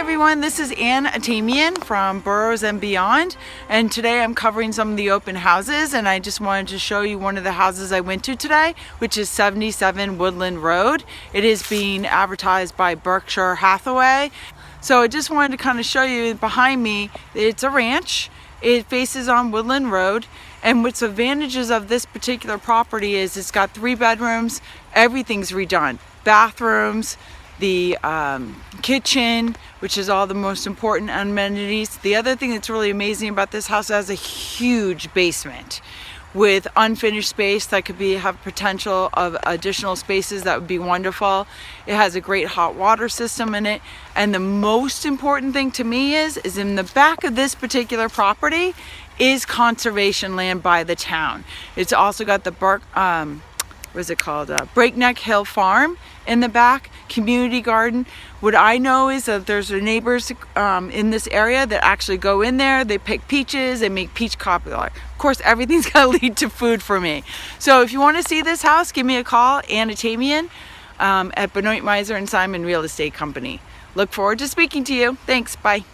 everyone, this is Atamian from Boros and Beyond, and today I'm covering some of the open houses, and I just wanted to show you one of the houses I went to today, which is 77 Woodland Road. It is being advertised by Berkshire Hathaway. So I just wanted to kind of show you behind me. It's a ranch. It faces on Woodland Road, and what's advantages of this particular property is it's got 3 bedrooms, everything's redone, bathrooms, the kitchen, which is all the most important amenities. The other thing that's really amazing about this house, it has a huge basement with unfinished space that could have potential of additional spaces that would be wonderful. It has a great hot water system in it, and the most important thing to me is in the back of this particular property is conservation land by the town. It's also got the Breakneck Hill Farm in the back, community garden. What I know is that there's neighbors in this area that actually go in there, they pick peaches, they make peach cobbler. Of course, everything's got to lead to food for me. So if you want to see this house, give me a call, Atamian, at Benoit Meiser and Simon Real Estate Company. Look forward to speaking to you. Thanks, bye.